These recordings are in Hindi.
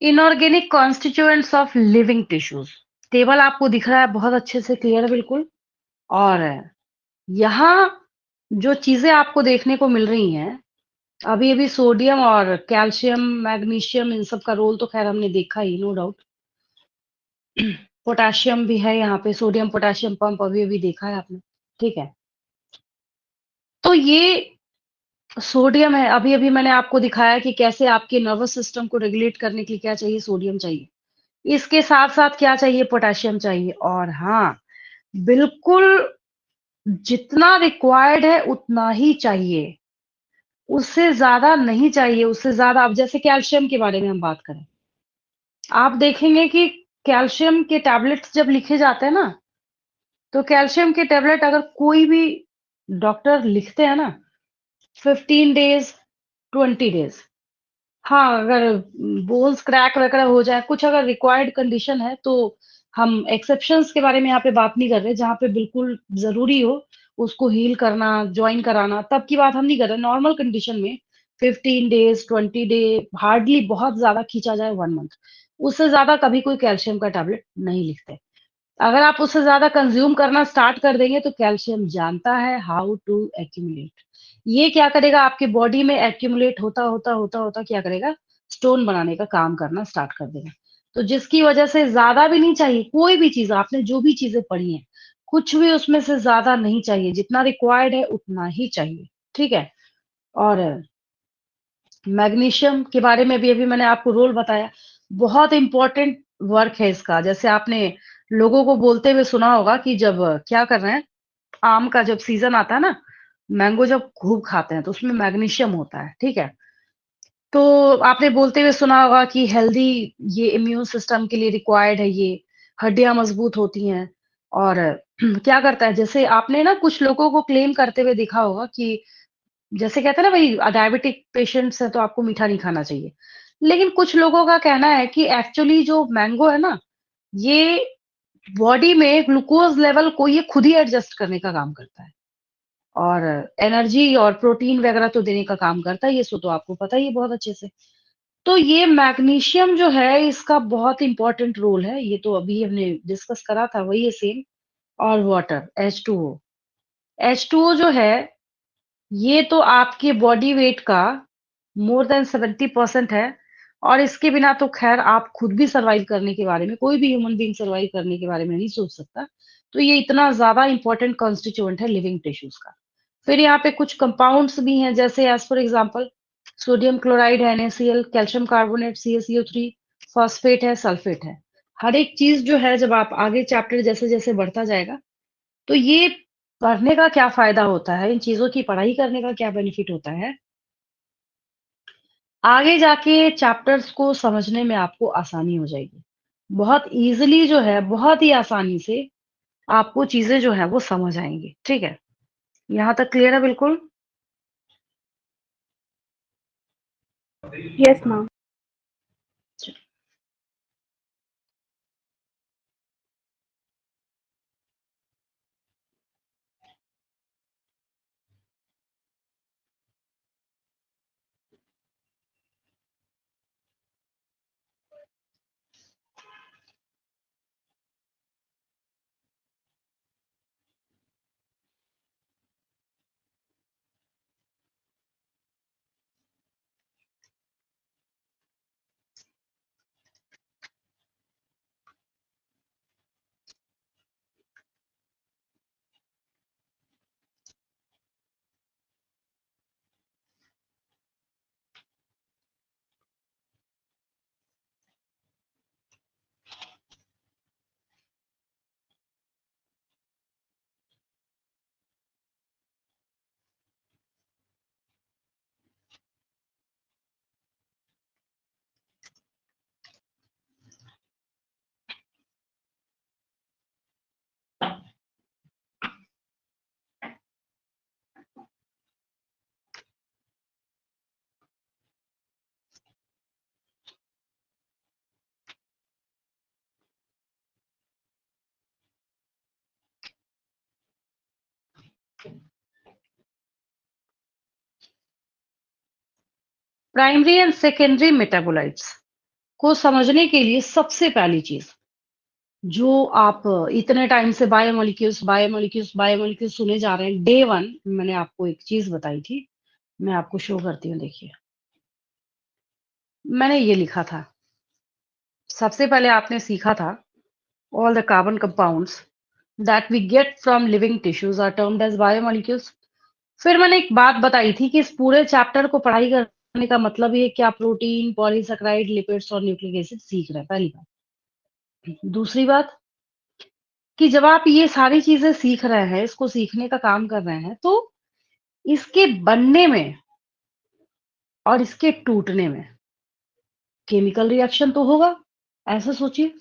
Inorganic constituents of living tissues. Table आपको दिख रहा है बहुत अच्छे से क्लियर है बिल्कुल। और यहाँ जो चीजें आपको देखने को मिल रही हैं, अभी अभी सोडियम और कैल्शियम मैग्नीशियम इन सब का रोल तो खैर हमने देखा ही, नो डाउट। पोटेशियम भी है यहाँ पे, सोडियम पोटेशियम पंप अभी अभी देखा है आपने। ठीक है, तो ये सोडियम है। अभी अभी मैंने आपको दिखाया कि कैसे आपके नर्वस सिस्टम को रेगुलेट करने के लिए क्या चाहिए, सोडियम चाहिए। इसके साथ साथ क्या चाहिए, पोटेशियम चाहिए। और हाँ, बिल्कुल जितना रिक्वायर्ड है उतना ही चाहिए, उससे ज़्यादा नहीं चाहिए। उससे ज़्यादा, अब जैसे कैल्शियम के बारे में हम बात करें, आप देखेंगे कि कैल्शियम के टैबलेट्स जब लिखे जाते हैं ना, तो कैल्शियम के टैबलेट अगर कोई भी डॉक्टर लिखते हैं ना, 15 डेज़, 20 डेज़। हाँ, अगर बोन्स क्रैक वगैरह हो जाए, कुछ अगर रिक्वायर्ड कंडीशन है, तो हम एक्सेप्शंस के बारे में यहाँ पे बात नहीं कर रहे, जहाँ पे बिल्कुल ज़रूरी हो, उसको हील करना, जॉइन कराना, तब की बात हम नहीं कर रहे। नॉर्मल कंडीशन में 15 डेज़, 20 डे, हार्डली बहुत ज़्यादा खींचा जाए 1 मंथ, उससे ज़्यादा कभी कोई कैल्शियम का टैबलेट नहीं लिखते। अगर आप उससे ज़्यादा कंज़्यूम करना स्टार्ट कर देंगे, तो कैल्शियम जानता है हाउ टू एक्यूमुलेट। ये क्या करेगा, आपके बॉडी में एक्यूमुलेट होता, होता, होता, होता क्या करेगा, स्टोन बनाने का काम करना स्टार्ट कर देगा। तो जिसकी वजह से ज़्यादा भी नहीं चाहिए, कोई भी चीज़ आपने जो भी चीज़ें पढ़ी हैं, कुछ भी उसमें से ज़्यादा नहीं चाहिए, जितना रिक्वायर्ड है उतना ही चाहिए, ठीक है? और मैग्नीशियम के बारे में भी अभी मैंने आपको रोल बताया, बहुत इम्पोर्टेंट वर्क है इसका। जैसे आपने लोगों को बोलते हुए सुना होगा कि जब क्या कर रहे हैं, आम का जब सीज़न आता है ना, मैंगो जब खूब खाते हैं, तो उसमें मैग्नीशियम होता है, ठीक है? तो आपने बोलते हुए सुना होगा कि हेल्दी, ये इम्यून सिस्टम के लिए रिक्वायर्ड है ये, हड्डियाँ मज़बूत होती हैं। और क्या करता है, जैसे आपने ना कुछ लोगों को क्लेम करते हुए देखा होगा कि जैसे कहते हैं ना भई, डायबिटिक पेशेंट्स हैं तो आपको मीठा नहीं खाना चाहिए। लेकिन कुछ लोगों का कहना है कि एक्चुअली जो मैंगो है ना, ये बॉडी में ग्लूकोज़ लेवल को ये खुद ही एडजस्ट करने का काम करता है। और एनर्जी और प्रोटीन वगैरह तो देने का काम करता है, ये सो तो आपको पता ही है बहुत अच्छे से। तो ये मैग्नीशियम जो है, इसका बहुत इम्पोर्टेंट रोल है, ये तो अभी हमने डिस्कस करा था, वही है सेम। और वाटर, H2O। H2O जो है, ये तो आपके बॉडी वेट का मोर देन 70% है। और इसके बिना तो ख़ैर आप खुद भी सर्वाइव करने के बारे में, कोई भी ह्यूमन बीइंग सर्वाइव करने के बारे में नहीं सोच सकता। तो ये इतना ज़्यादा इम्पोर्टेंट कॉन्स्टिट्यूएंट है लिविंग टिश्यूज़ का। फिर यहाँ पे कुछ कंपाउंड्स भी हैं, जैसे as for example sodium chloride है, NaCl, calcium carbonate CaCO3, phosphate है, सल्फेट है। हर एक चीज़ जो है, जब आप आगे चैप्टर जैसे-जैसे बढ़ता जाएगा, तो ये पढ़ने का क्या फ़ायदा होता है, इन चीज़ों की पढ़ाई करने का क्या बेनिफिट होता है, आगे जाके चैप्टर्स को समझने में आपको आसानी हो जाएगी। बहुत ईज़िली जो है, बहुत ही आसानी से आपको चीज़ें जो हैं वो समझ आएँगी, ठीक है? यहाँ तक क्लियर है बिल्कुल? Yes, ma'am. Primary and secondary metabolites को समझने के लिए सबसे पहली चीज जो आप इतने टाइम से बायोमोलिक्यूल्स बायोमोलिक्यूल्स बायोमोलिक्यूल्स सुने जा रहे हैं, डे वन मैंने आपको एक चीज बताई थी। मैं आपको शो करती हूँ, देखिए। मैंने ये लिखा था, सबसे पहले आपने सीखा था all the carbon compounds that we get from living tissues are termed as biomolecules। फिर मैंने एक बात बताई थी कि इस पूरे चैप्टर को पढ़ाई करने का मतलब ये है कि आप प्रोटीन, पॉलीसैकेराइड, लिपिड्स और न्यूक्लिक एसिड सीख रहे हैं, पहली बात। दूसरी बात कि जब आप ये सारी चीजें सीख रहे हैं, इसको सीखने का काम कर रहे हैं, तो इसके बनने में और इसके टूटने में केमिकल रिएक्शन तो होगा। ऐसा सोचिए,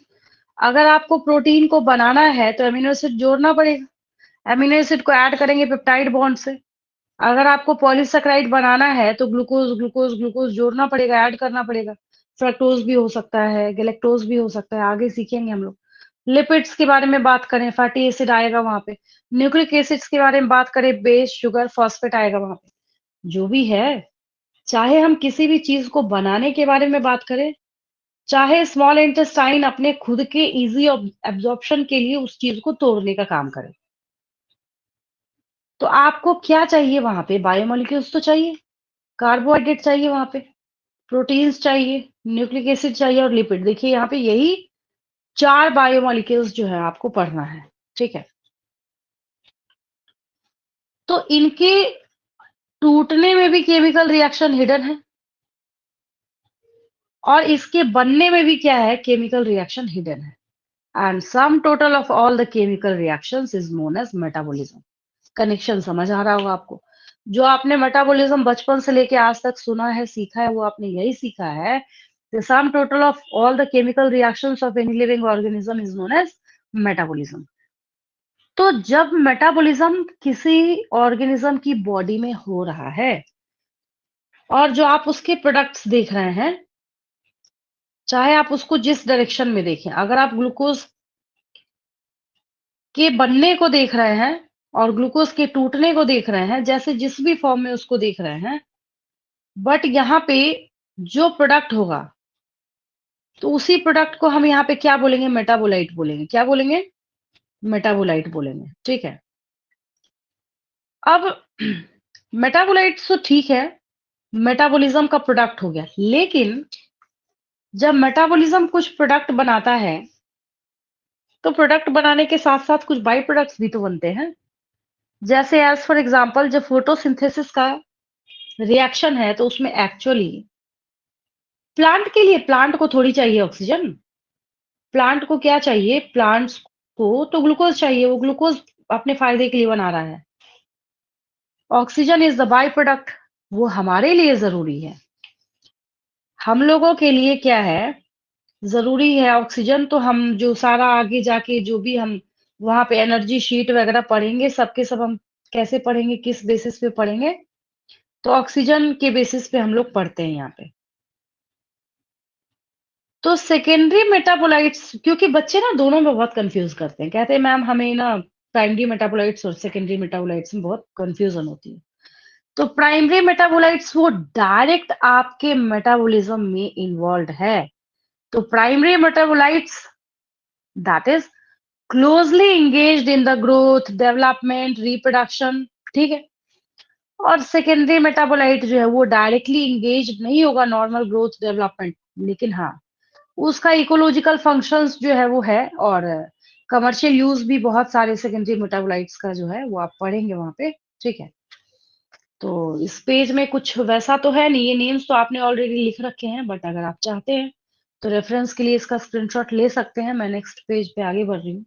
अगर आपको प्रोटीन को बनाना है तो अमीनो एसिड जोड़ना पड़ेगा। अमीनो एसिड को ऐड करेंगे पेप्टाइड बॉन्ड से। अगर आपको पॉलीसैकेराइड बनाना है तो ग्लूकोज ग्लूकोज ग्लूकोज जोड़ना पड़ेगा, ऐड करना पड़ेगा। फ्रक्टोज भी हो सकता है, गैलेक्टोज भी हो सकता है, आगे सीखेंगे हम लोग। लिपिड्स के बारे में बात करें, फैटी एसिड आएगा वहां पे। न्यूक्लिक एसिड्स के बारे में बात करें, बेस, शुगर, फॉस्फेट आएगा वहां पे। जो भी है, चाहे हम किसी भी चीज को बनाने के बारे में बात करें, चाहे स्मॉल इंटेस्टाइन अपने खुद के इजी एब्जॉर्प्शन के लिए उस चीज को तोड़ने का काम करे, तो आपको क्या चाहिए वहां पे? बायोमोलिक्यूल्स तो चाहिए, कार्बोहाइड्रेट चाहिए वहां पे, प्रोटीन्स चाहिए, न्यूक्लिक एसिड चाहिए और लिपिड। देखिए यहाँ पे यही 4 बायोमोलिक्यूल्स जो है आपको पढ़ना है, ठीक है? तो इनके टूटने में भी केमिकल रिएक्शन हिडन है और इसके बनने में भी क्या है? केमिकल रिएक्शन हिडन है। And sum total of all the chemical reactions is known as metabolism. Connection समझ आ रहा होगा आपको? जो आपने मेटाबॉलिज्म बचपन से लेके आज तक सुना है, सीखा है, वो आपने यही सीखा है। The sum total of all the chemical reactions of any living organism is known as metabolism। तो जब मेटाबॉलिज्म किसी ऑर्गेनिज्म की बॉडी में हो रहा है और जो आप उसके प्रोडक्ट्स देख रहे हैं, चाहे आप उसको जिस डायरेक्शन में देखें, अगर आप ग्लूकोज के बनने को देख रहे हैं और ग्लूकोज के टूटने को देख रहे हैं, जैसे जिस भी फॉर्म में उसको देख रहे हैं, बट यहाँ पे जो प्रोडक्ट होगा, तो उसी प्रोडक्ट को हम यहाँ पे क्या बोलेंगे? मेटाबोलाइट बोलेंगे। क्या बोलेंगे? मेटाबोलाइट बोलेंगे, ठीक है? अब मेटाबोलाइट्स तो ठीक है, मेटाबॉलिज्म का प्रोडक्ट हो गया, लेकिन जब मेटाबॉलिज्म कुछ प्रोडक्ट बनाता है, तो प्रोडक्ट बनाने के साथ-साथ कुछ बाय प्रोडक्ट्स भी तो बनते हैं। जैसे एज़ फॉर एग्जांपल जब फोटोसिंथेसिस का रिएक्शन है, तो उसमें एक्चुअली प्लांट के लिए, प्लांट को थोड़ी चाहिए ऑक्सीजन। प्लांट को क्या चाहिए? प्लांट्स को तो ग्लूकोज चाहिए, वो ग्लूकोज अपने फायदे के लिए बना रहा है। Oxygen is the by product, वो हमारे लिए जरूरी है। हम लोगों के लिए क्या है? जरूरी है ऑक्सीजन। तो हम जो सारा आगे जाके जो भी हम वहां पे एनर्जी शीट वगैरह पढ़ेंगे, सबके सब हम कैसे पढ़ेंगे, किस बेसिस पे पढ़ेंगे? तो ऑक्सीजन के बेसिस पे हम लोग पढ़ते हैं यहाँ पे। तो सेकेंडरी मेटाबोलाइट्स, क्योंकि बच्चे ना दोनों में बहुत कंफ्यूज करते हैं, कहते हैं मैम हमें ना प्राइमरी मेटाबोलाइट्स और सेकेंडरी मेटाबोलाइट्स में बहुत कंफ्यूजन होती है। तो प्राइमरी मेटाबोलाइट्स वो डायरेक्ट आपके मेटाबॉलिज्म में इन्वॉल्व है। तो primary metabolites that is closely engaged in the growth, development, reproduction, ठीक है? और सेकेंडरी मेटाबोलाइट जो है वो डायरेक्टली इंगेज नहीं होगा नॉर्मल ग्रोथ डेवलपमेंट, लेकिन हाँ, उसका इकोलॉजिकल फंक्शंस जो है वो है। और कमर्शियल यूज भी बहुत सारे सेकेंडरी मेटाबोलाइट्स का जो है वो आप पढ़ेंगे वहां पे, ठीक है? तो इस पेज में कुछ वैसा तो है नहीं, ये नेम्स तो आपने ऑलरेडी लिख रखे हैं, बट अगर आप चाहते हैं तो रेफरेंस के लिए इसका स्क्रीनशॉट ले सकते हैं। मैं नेक्स्ट पेज पे आगे बढ़ रही हूँ।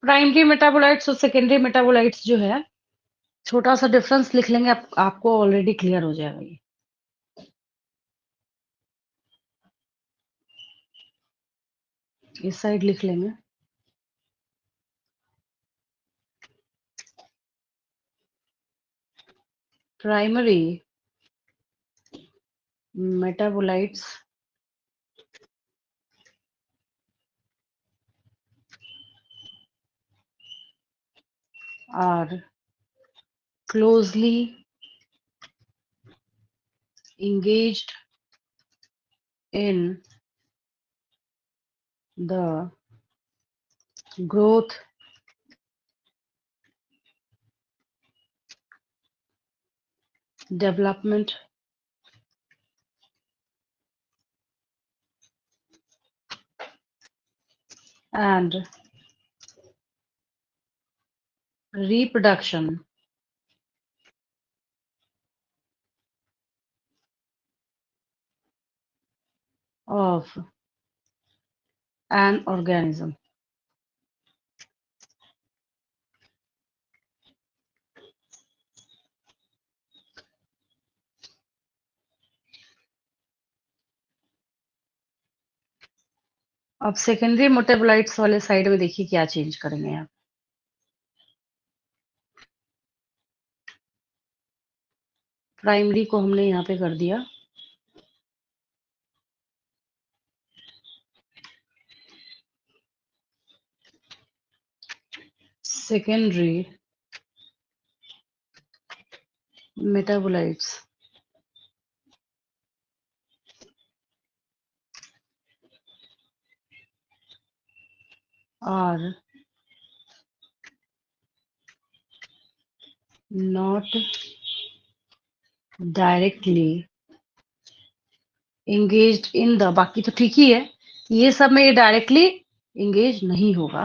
प्राइमरी मेटाबोलाइट्स और सेकेंडरी मेटाबोलाइट्स जो है, छोटा सा डिफरेंस लिख लेंगे, आपको ऑलरेडी क्लियर हो जाएगा ये। इस साइड लिख लेंगे। Primary metabolites are closely engaged in the growth, development, and reproduction of an organism. अब सेकेंडरी मेटाबोलाइट्स वाले साइड में देखिए क्या चेंज करेंगे आप। प्राइमरी को हमने यहाँ पे कर दिया, secondary metabolites are not directly engaged in the, बाकी तो ठीक ही है, ये सब में ये डायरेक्टली इंगेज नहीं होगा।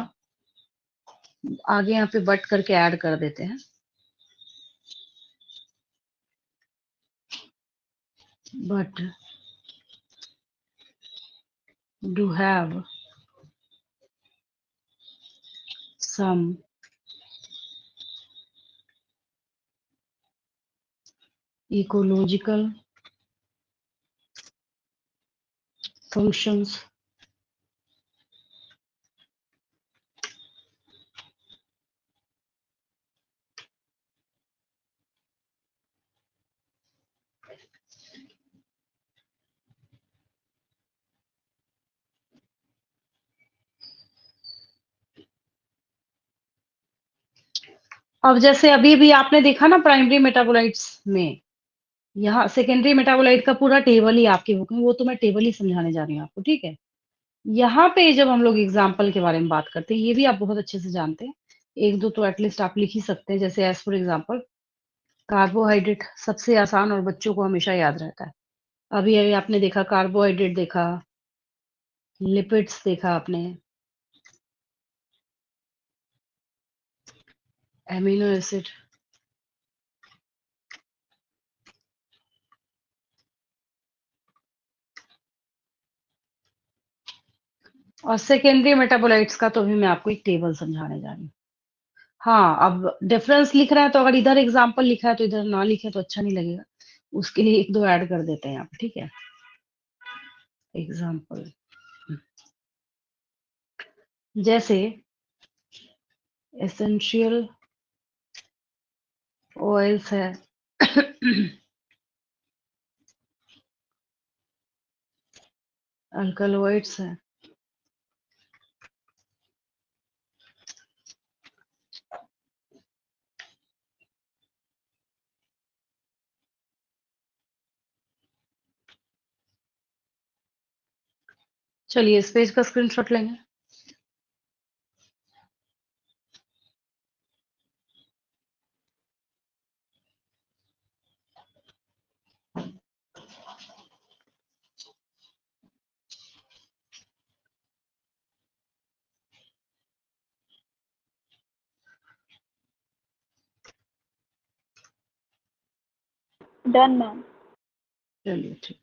आगे यहाँ पे बट करके ऐड कर देते हैं, but do have some ecological functions अब जैसे अभी भी आपने देखा ना प्राइमरी मेटाबोलाइट्स में, यहाँ सेकेंडरी मेटाबोलाइट का पूरा टेबल ही आपकी बुक में, वो तो मैं टेबल ही समझाने जा रही हूँ आपको, ठीक है। यहाँ पे जब हम लोग एग्जाम्पल के बारे में बात करते हैं, ये भी आप बहुत अच्छे से जानते हैं, एक दो तो एटलीस्ट आप लिख ही सकते हैं, जैसे एज फॉर एग्जाम्पल कार्बोहाइड्रेट सबसे आसान और बच्चों को हमेशा याद रहता है। अभी अभी आपने देखा कार्बोहाइड्रेट देखा, लिपिड्स देखा आपने, एमिनो एसिड, और सेकेंडरी मेटाबोलाइट्स का तो अभी मैं आपको एक टेबल समझाने जा रही हूँ। हाँ, अब डिफरेंस लिख रहा है तो अगर इधर एग्जाम्पल लिखा है तो इधर ना लिखे तो अच्छा नहीं लगेगा, उसके लिए एक दो ऐड कर देते हैं आप, ठीक है। एग्जाम्पल जैसे एसेंशियल ऑयल्स है, अल्कलॉइड्स है, चलिए इस पेज का स्क्रीनशॉट लेंगे। Done ma'am. चलिए ठीक।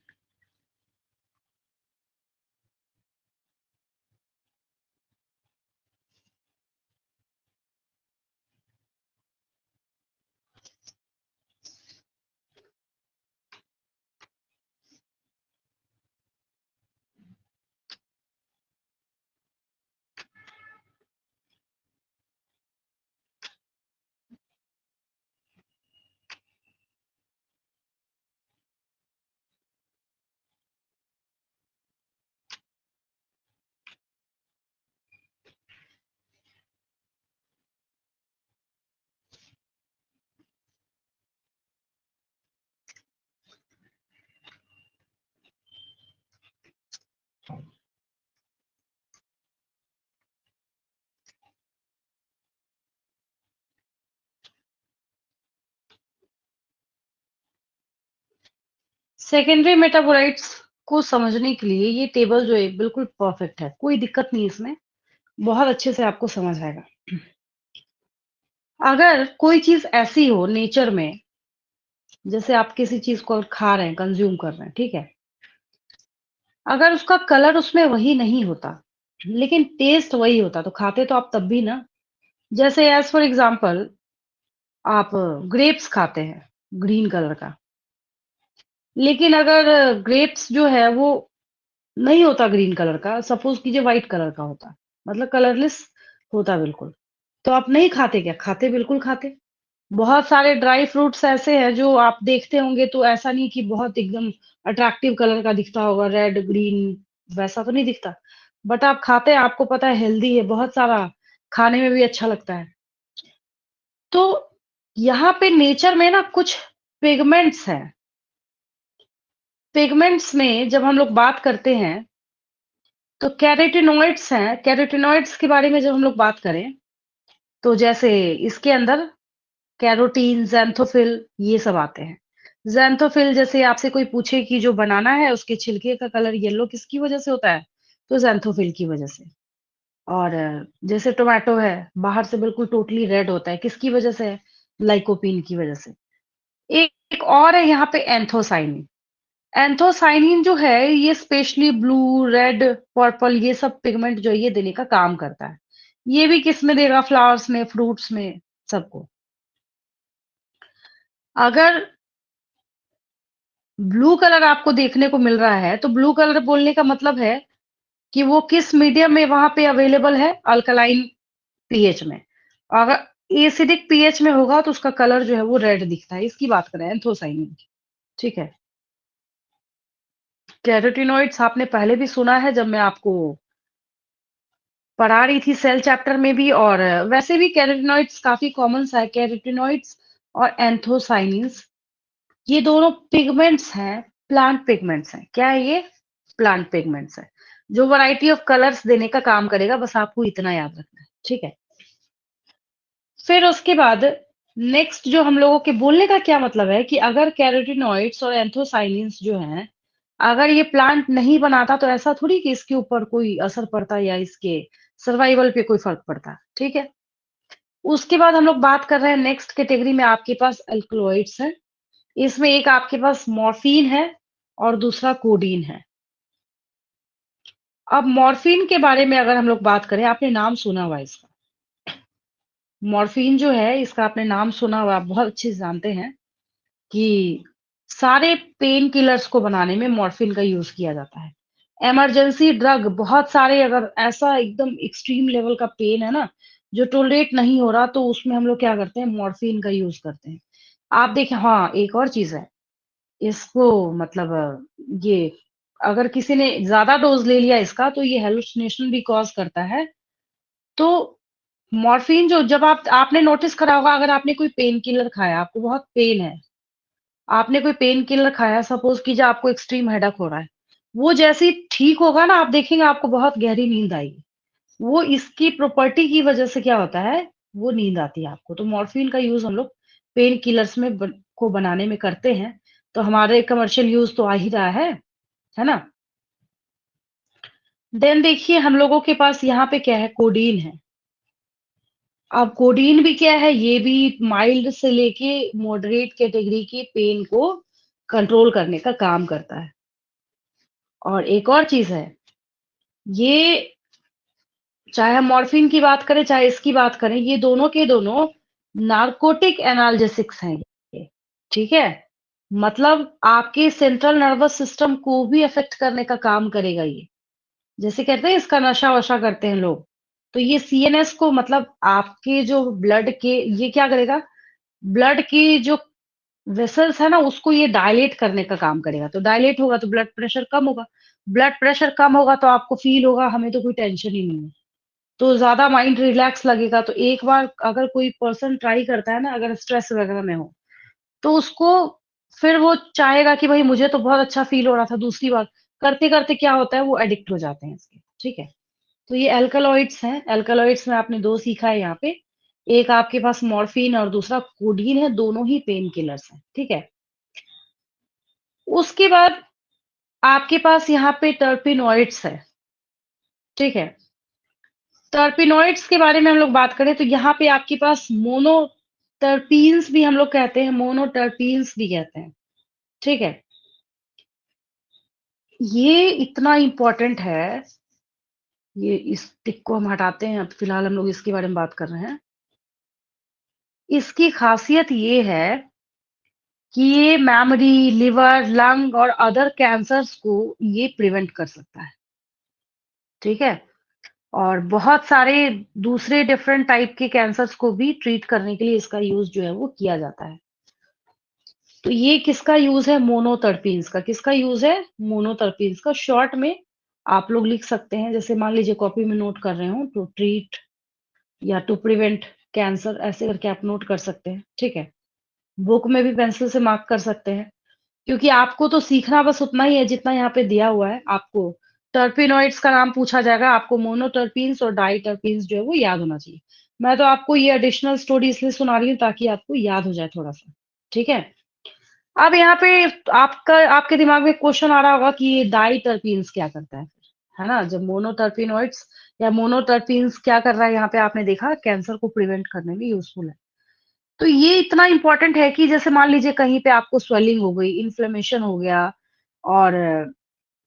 सेकेंडरी मेटाबोलाइट्स को समझने के लिए ये टेबल जो है बिल्कुल परफेक्ट है, कोई दिक्कत नहीं इसमें, बहुत अच्छे से आपको समझ आएगा। अगर कोई चीज़ ऐसी हो नेचर में, जैसे आप किसी चीज़ को खा रहे हैं, कंज़्यूम कर रहे हैं, ठीक है? अगर उसका कलर उसमें वही नहीं होता, लेकिन टेस्ट वही होता, तो खाते तो आप तब भी ना। जैसे एज़ फॉर एग्ज़ाम्पल आप ग्रेप्स खाते हैं, ग्रीन कलर का, लेकिन अगर ग्रेप्स जो है वो नहीं होता ग्रीन कलर का, सपोज़ कीजिए व्हाइट कलर का होता, मतलब कलरलेस होता बिल्कुल, तो आप नहीं खाते क्या? खाते, बिल्कुल खाते। बहुत सारे ड्राई फ्रूट्स ऐसे हैं जो आप देखते होंगे तो ऐसा नहीं कि बहुत एकदम अट्रैक्टिव कलर का दिखता होगा, रेड, ग्रीन वैसा तो नहीं दिखता। बट आप खाते हैं, आपको पता है हेल्दी है, बहुत सारा खाने में भी अच्छा लगता है। तो यहाँ पे नेचर में ना कुछ पिगमेंट्स हैं। पिगमेंट्स में जब हम लोग बात करते हैं, तो कैरोटीनॉइड्स हैं। कैरोटीनॉइड्स के बारे में जब हम लोग बात करें, तो जैसे इसके अंदर कैरोटीन, ज़ैंथोफ़िल ये सब आते हैं। ज़ैंथोफ़िल जैसे आपसे कोई पूछे कि जो बनाना है उसके छिलके का कलर येलो किसकी वज़ह से होता है? तो ज़ैंथोफ़िल की वज़ह से। और जैसे टोमेटो है, बाहर से बिल्कुल टोटली रेड होता है, किसकी वज़ह से है? लाइकोपीन की वज़ह से। एक और है यहाँ पे एंथोसायनिन। एंथोसायनिन जो है ये स्पेशली ब्लू, रेड, पर्पल ये सब पिगमेंट जो है ये देने का काम करता है। ये भी किसमें देगा? फ्लावर्स में, फ्रूट्स में, सबको। अगर ब्लू कलर आपको देखने को मिल रहा है, तो ब्लू कलर बोलने का मतलब है कि वो किस मीडियम में वहाँ पे अवेलेबल है? अल्कलाइन पीएच में। अगर एसिडिक पीएच में होगा तो उसका कलर जो है वो रेड दिखता है। इसकी बात करें एंथोसायनिन की, ठीक है? कैरोटीनॉइड्स आपने पहले भी सुना है जब मैं आपको पढ़ा रही थी सेल चैप्टर में भी, और वैसे भी कैरोटीनॉइड्स काफ़ी कॉमन सा है। कैरोटीनॉइड्स और एंथोसायनिन्स ये दोनों पिगमेंट्स हैं, प्लांट पिगमेंट्स हैं। क्या है ये? प्लांट पिगमेंट्स हैं, जो वैरायटी ऑफ कलर्स देने का काम करेगा, बस आपको इतना याद रखना है, ठीक है? फिर उसके बाद नेक्स्ट जो हम लोगों के बोलने का क्या मतलब है कि अगर कैरोटीनॉइड्स और एंथोसायनिन्स जो हैं, अगर ये प्लांट नहीं बनाता तो ऐसा थोड़ी कि इसके ऊपर कोई असर पड़ता या इसके सर्वाइवल पे कोई फ़र्क पड़ता, ठीक है? उसके बाद हम लोग बात कर रहे हैं नेक्स्ट कैटेगरी में आपके पास अल्कलॉइड्स हैं। इसमें एक आपके पास मॉर्फिन है और दूसरा कोडीन है। अब मॉर्फिन के बारे में अगर हम लोग बात करें, आपने नाम सुना हुआ है इसका। मॉर्फिन जो है इसका आपने नाम सुना हुआ, आप बहुत अच्छे से जानते हैं कि सारे पेन किलर्स को बनाने में मॉर्फिन का यूज़ किया जाता है। इमरजेंसी ड्रग बहुत सारे, अगर ऐसा एकदम एक्सट्रीम लेवल का पेन है ना, जो टॉलरेट नहीं हो रहा, तो उसमें हम लोग क्या करते हैं? मॉर्फिन का यूज़ करते हैं। आप देखें, हाँ, एक और चीज़ है, इसको मतलब ये अगर किसी ने ज़्यादा डोज़ ले लिया इसका, तो ये हैलुसिनेशन भी कॉज़ करता है। तो मॉर्फिन जो जब आपने नोटिस करा होगा, अगर आपने कोई पेन किलर खाया, आपको बहुत पेन है, आपने कोई पेन किलर खाया, सपोज़ कीजिए आपको एक्सट्रीम हेडेक हो रहा है, वो जैसे ही ठीक होगा ना, आप देखेंगे आपको बहुत गहरी नींद आएगी। वो इसकी प्रॉपर्टी की वज़ह से क्या होता है, वो नींद आती है आपको। तो मॉर्फिन का यूज़ हम लोग पेन किलर्स में को बनाने में करते हैं, तो हमारे कमर्शियल यूज़ तो आ ही रहा है ना? देन देखिए हम लोगों के पास यहाँ पे क्या है? कोडीन है। अब कोडीन भी क्या है? ये भी माइल्ड से लेके मॉडरेट कैटेगरी के पेन को कंट्रोल करने का काम करता है। और एक और चीज़ है, ये चाहे हम मॉर्फिन की बात करें, चाहे इसकी बात करें, ये दोनों के दोनों नार्कोटिक एनाल्जेसिक्स हैं ये, ठीक है? मतलब आपके सेंट्रल नर्वस सिस्टम को भी अफ़ेक्ट करने का काम करेगा ये। जैसे कहते हैं इसका नशा-वशा करते हैं लोग, तो ये सीएनएस को मतलब आपके जो ब्लड के ये क्या करेगा? ब्लड की जो वेसल्स है ना, उसको ये डायलेट करने का काम करेगा। तो डायलेट होगा तो ब्लड प्रेशर कम होगा। ब्लड प्रेशर कम होगा तो आपको फ़ील होगा हमें तो कोई टेंशन ही नहीं है। तो ज़्यादा माइंड रिलैक्स लगेगा। तो एक बार अगर कोई पर्सन ट्राई करता है ना, अगर स्ट्रेस वगैरह में हो, तो उसको फिर वो चाहेगा कि भई मुझे तो बहुत अच्छा फ़ील हो रहा था, दूसरी बार करते-करते क्या होता है वो एडिक्ट हो जाते हैं इसके, ठीक है? तो ये अल्कलॉइड्स हैं, अल्कलॉइड्स में आपने 2 सीखा है यहाँ पे। एक आपके पास मॉर्फिन और दूसरा कोडीन है, दोनों ही पेन किलर्स हैं, ठीक है? उसके बाद आपके पास यहाँ पे टर्पिनॉइड्स है, ठीक है? टर्पिनॉइड्स के बारे में हम लोग बात करें तो यहाँ पे आपके पास मोनोटर्पीन्स भी हम लोग कहते हैं, मोनोटर्पीन्स भी कहते हैं, ठीक है? ये इतना इम्पोर्टेंट है, ये इस टिक को हम हटाते हैं, अब फिलहाल हम लोग इसके बारे में बात कर रहे हैं। इसकी खासियत ये है कि ये मेमोरी, लिवर, लंग और अदर कैंसर्स को ये प्रिवेंट कर सकता है, ठीक है? और बहुत सारे दूसरे डिफरेंट टाइप के कैंसर्स को भी ट्रीट करने के लिए इसका यूज़ जो है वो किया जाता है। तो ये किसका यूज़ है? मोनोटर्पीन्स का। किसका यूज़ है? मोनोटर्पीन्स का। शॉर्ट में आप लोग लिख सकते हैं, जैसे मान लीजिए कॉपी में नोट कर रहे हो, टू ट्रीट या टू प्रिवेंट कैंसर, ऐसे करके आप नोट कर सकते हैं, ठीक है? बुक में भी पेंसिल से मार्क कर सकते हैं, क्योंकि आपको तो सीखना बस उतना ही है जितना यहाँ पे दिया हुआ है। आपको टर्पिनॉइड्स का नाम पूछा जाएगा, आपको मोनोटर्पीन्स और डाइटर्पीन्स जो है वो याद होना चाहिए। मैं तो आपको ये एडिशनल स्टोरी इसलिए सुना रही हूँ ताकि आपको याद हो जाए थोड़ा-सा, ठीक है? अब यहाँ पे आपके दिमाग में क्वेश्चन आ रहा होगा कि ये डाइटर्पीन्स क्या करता है ना? जब मोनोटर्पिनॉइड्स या मोनोटर्पीन्स क्या कर रहा है यहाँ पे आपने देखा, कैंसर को प्रिवेंट करने में यूज़फुल है। तो ये इतना इम्पोर्टेंट है कि जैसे मान लीजिए कहीं पे आपको स्वेलिंग हो गई, इन्फ्लेमेशन हो गया और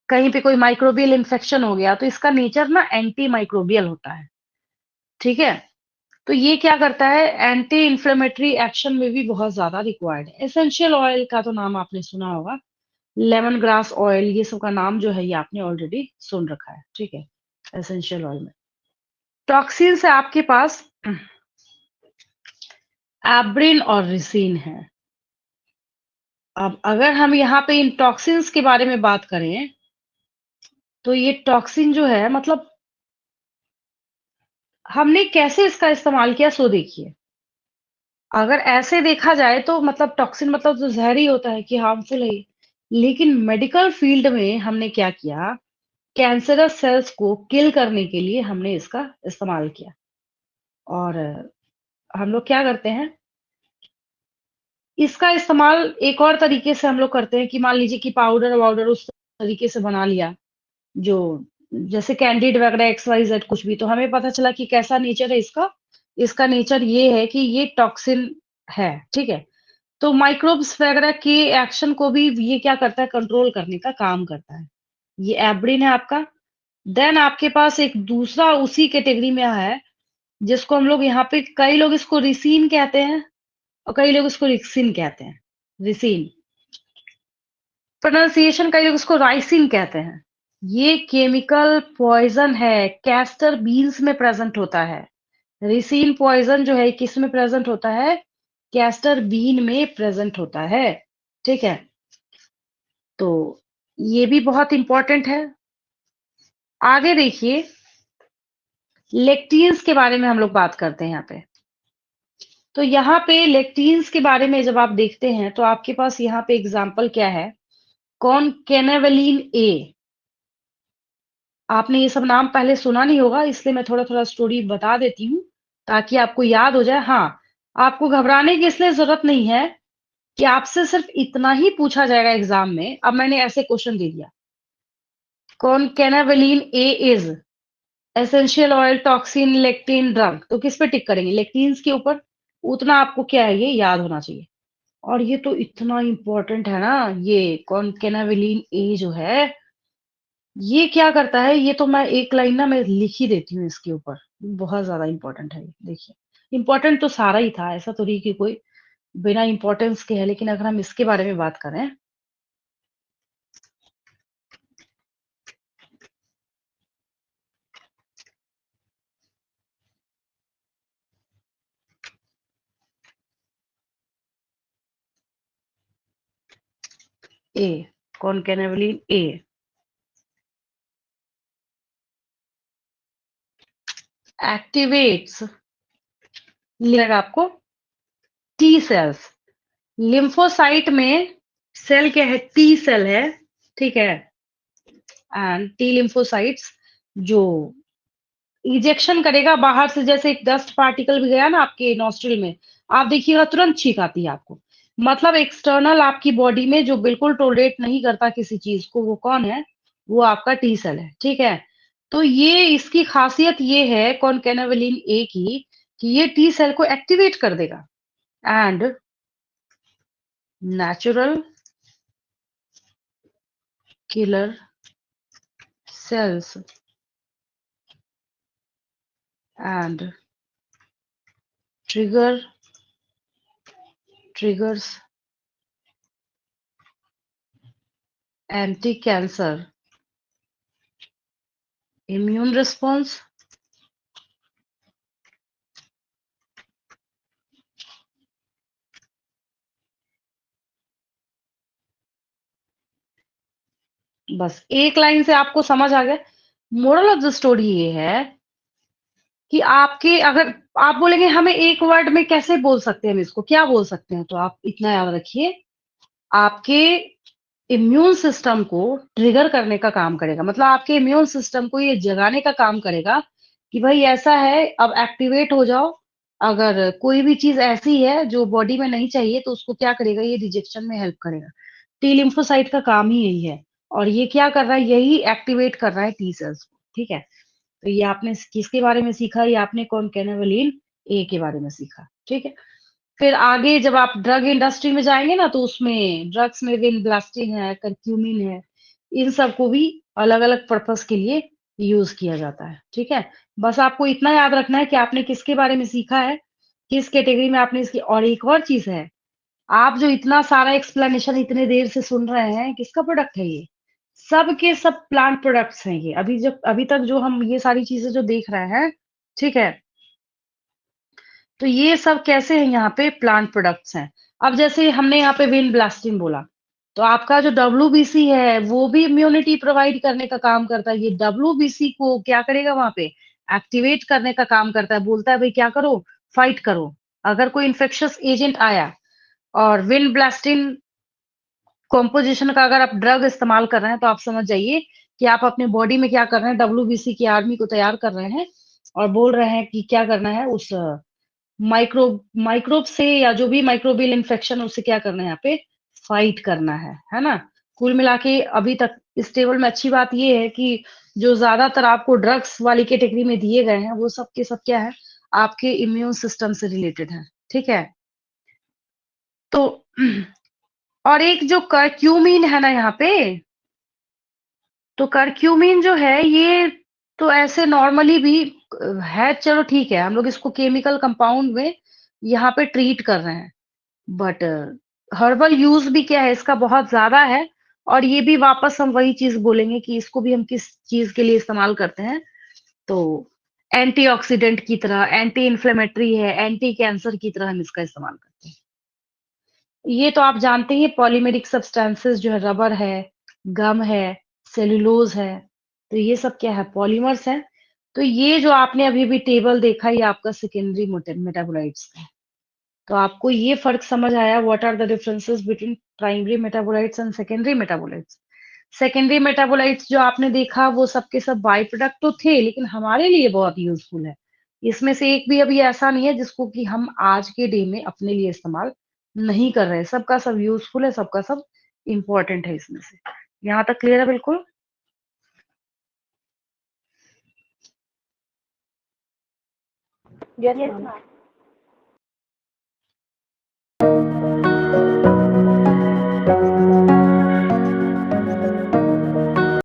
कहीं पे कोई माइक्रोबियल इन्फेक्शन हो गया, तो इसका नेचर ना एंटी माइक्रोबियल होता है, ठीक है? तो ये क्या करता है, एंटी इन्फ्लेमेटरी एक्शन में भी बहुत ज़्यादा रिक्वायर्ड है। एसेंशियल ऑयल का तो नाम आपने सुना होगा, लेमन ग्रास ऑयल, ये सब का नाम जो है ये आपने ऑलरेडी सुन रखा है, ठीक है? एसेंशियल ऑयल में। टॉक्सिन्स है आपके पास एब्रिन और रिसिन है। अब अगर हम यहाँ पे इन टॉक्सिन्स के बारे में बात करें, तो ये टॉक्सिन जो है मतलब हमने कैसे इसका इस्तेमाल किया सो देखिए। अगर ऐसे देखा जाए तो मतलब टॉक्सिन मतलब तो ज़हर ही होता है कि हार्मफुल है ये। लेकिन मेडिकल फील्ड में हमने क्या किया, कैंसरस सेल्स को किल करने के लिए हमने इसका इस्तेमाल किया। और हम लोग क्या करते हैं, इसका इस्तेमाल एक और तरीके से हम लोग करते हैं कि मान लीजिए कि पाउडर-वाउडर उस तरीके से बना लिया, जो जैसे कैंडिड वगैरह एक्स-वाई-ज़ेड कुछ भी, तो हमें पता चला कि कैसा नेचर है इसका। इसका नेचर ये है कि ये टॉक्सिन है, ठीक है? तो माइक्रोब्स वगैरह के एक्शन को भी ये क्या करता है, कंट्रोल करने का काम करता है। ये एब्रिन है आपका। देन आपके पास एक दूसरा उसी कैटेगरी में है, जिसको हम लोग यहाँ पे कई लोग इसको रिसिन कहते हैं और कई लोग इसको रिक्सिन कहते हैं। रिसिन। प्रोनाउंसिएशन कई लोग इसको राइसिन कहते हैं। ये केमिकल पॉइज़न है, कैस्टर बीन्स में प्रेज़ेंट होता है। रिसिन पॉइज़न जो है किस में प्रेज़ेंट होता है? कैस्टर बीन में प्रेज़ेंट होता है, ठीक है? तो ये भी बहुत इम्पोर्टेंट है। आगे देखिए, लेक्टिन्स के बारे में हम लोग बात करते हैं यहाँ पे। तो यहाँ पे लेक्टिन्स के बारे में जब आप देखते हैं, तो आपके पास यहाँ पे एग्ज़ाम्पल क्या है? कॉनकेनेवलिन ए। आपने ये सब नाम पहले सुना नहीं होगा, इसलिए मैं थोड़ा-थोड़ा स्टोरी बता देती हूँ, ताकि आपको याद हो जाए। हाँ, आपको घबराने की इसलिए ज़रूरत नहीं है कि आपसे सिर्फ़ इतना ही पूछा जाएगा एग्ज़ाम में। अब मैंने ऐसे क्वेश्चन दे दिया, concanavalin A is essential oil, toxin, lectin, drug, तो किस पे टिक करेंगे? लेक्टिन्स के ऊपर। उतना आपको क्या है, ये याद होना चाहिए। और ये तो इतना इम्पोर्टेंट है ना, ये कॉनकेनेवलिन ए जो है, ये क्या करता है, ये तो मैं एक लाइन ना मैं लिख ही देती हूँ इसके ऊपर। बहुत ज़्यादा इम्पोर्टेंट है ये, देखिए। इम्पोर्टेंट तो सारा ही था, ऐसा तो नहीं कि कोई बिना इम्पोर्टेंस के है, लेकिन अगर हम इसके बारे में बात करें, ए, कॉनकेनेवलिन ए एक्टिवेट्स लगेगा आपको टी सेल्स। लिम्फोसाइट में सेल क्या है? टी सेल है, ठीक है? एंड टी लिम्फोसाइट्स जो इजेक्शन करेगा बाहर से, जैसे एक डस्ट पार्टिकल भी गया ना आपके नॉस्ट्रिल में, आप देखिएगा तुरंत छींक आती है आपको। मतलब एक्सटर्नल आपकी बॉडी में जो बिल्कुल टॉलरेट नहीं करता किसी चीज को, वो कौन है? वो आपका टी सेल है, ठीक है। तो ये इसकी खासियत ये है कॉनकेनावलिन ए की, कि ये टी सेल को एक्टिवेट कर देगा। And natural killer cells and triggers anti-cancer immune response बस एक लाइन से आपको समझ आ गया। मोरल ऑफ द स्टोरी ये है कि आपके अगर आप बोलेंगे हमें एक वर्ड में कैसे बोल सकते हैं हम इसको, क्या बोल सकते हैं, तो आप इतना याद रखिए, आपके इम्यून सिस्टम को ट्रिगर करने का काम करेगा। मतलब आपके इम्यून सिस्टम को ये जगाने का काम करेगा कि भाई ऐसा है, अब एक्टिवेट हो जाओ। अगर कोई भी चीज ऐसी है जो बॉडी में नहीं चाहिए तो उसको क्या करेगा, ये रिजेक्शन में हेल्प करेगा। टी लिम्फोसाइट का काम ही यही है, और ये क्या कर रहा है, यही एक्टिवेट कर रहा है टी सेल्स को, ठीक है। तो ये आपने किसके बारे में सीखा, ये आपने कॉनकेनावलिन ए के बारे में सीखा, ठीक है। फिर आगे जब आप ड्रग इंडस्ट्री में जाएंगे ना, तो उसमें ड्रग्स में विनब्लास्टिन है, करक्यूमिन है, इन सबको भी अलग अलग पर्पस के लिए यूज किया जाता है, ठीक है। बस आपको इतना याद रखना है कि आपने किसके बारे में सीखा है, किस कैटेगरी में आपने इसकी। और एक और चीज है, आप जो इतना सारा एक्सप्लेनेशन इतने देर से सुन रहे हैं, किसका प्रोडक्ट है ये? सब के सब प्लांट प्रोडक्ट्स हैं ये। अभी तक जो हम ये सारी चीजें जो देख रहे हैं, ठीक है, तो ये सब कैसे हैं, यहाँ पे प्लांट प्रोडक्ट्स हैं। अब जैसे हमने यहाँ पे विन ब्लास्टिन बोला, तो आपका जो डब्ल्यूबीसी है वो भी इम्यूनिटी प्रोवाइड करने का काम करता है। ये डब्ल्यूबीसी को क्या करेगा, वहां पे एक्टिवेट करने का काम करता है। बोलता है भाई क्या करो, फाइट करो। अगर कोई इन्फेक्शियस एजेंट आया, और विन ब्लास्टिन कॉम्पोजिशन का अगर आप ड्रग इस्तेमाल कर रहे हैं, तो आप समझ जाइए कि आप अपने बॉडी में क्या कर रहे हैं, डब्ल्यूबीसी की आर्मी को तैयार कर रहे हैं, और बोल रहे हैं कि क्या करना है, उस माइक्रोब से या जो भी माइक्रोबियल इन्फेक्शन, उससे क्या करना है, यहाँ पे फाइट करना है ना। कुल मिला के अभी तक इस टेबल में अच्छी बात ये है कि जो ज्यादातर आपको ड्रग्स वाली कैटेगरी में दिए गए हैं, वो सब के सब क्या है, आपके इम्यून सिस्टम से रिलेटेड है, ठीक है। तो और एक जो कर्क्यूमिन है ना यहाँ पे, तो कर्क्यूमिन जो है ये तो ऐसे नॉर्मली भी है, चलो ठीक है, हम लोग इसको केमिकल कंपाउंड में यहाँ पे ट्रीट कर रहे हैं। बट हर्बल यूज भी क्या है इसका, बहुत ज्यादा है। और ये भी वापस हम वही चीज बोलेंगे कि इसको भी हम किस चीज के लिए इस्तेमाल करते हैं, तो एंटीऑक्सीडेंट की तरह, एंटी इन्फ्लेमेटरी है, एंटी कैंसर की तरह हम इसका इस्तेमाल करते हैं। ये तो आप जानते ही, पॉलीमेरिक सब्सटेंसेस जो है, रबर है, गम है, सेलुलोज है, तो ये सब क्या है, पॉलीमर्स है। तो ये जो आपने अभी भी टेबल देखा, ये आपका सेकेंडरी मेटाबोलाइट्स है। तो आपको ये फर्क समझ आया, what are the differences between primary metabolites and secondary metabolites. Secondary metabolites जो आपने देखा, वो सबके सब बाई प्रोडक्ट तो थे, लेकिन हमारे लिए बहुत यूजफुल है। इसमें से एक भी अभी ऐसा नहीं है जिसको कि हम आज के डे में अपने लिए इस्तेमाल नहीं कर रहे। सबका सब यूजफुल है, सबका सब इम्पोर्टेंट है इसमें से। यहाँ तक क्लियर है बिल्कुल? Yes, ma'am.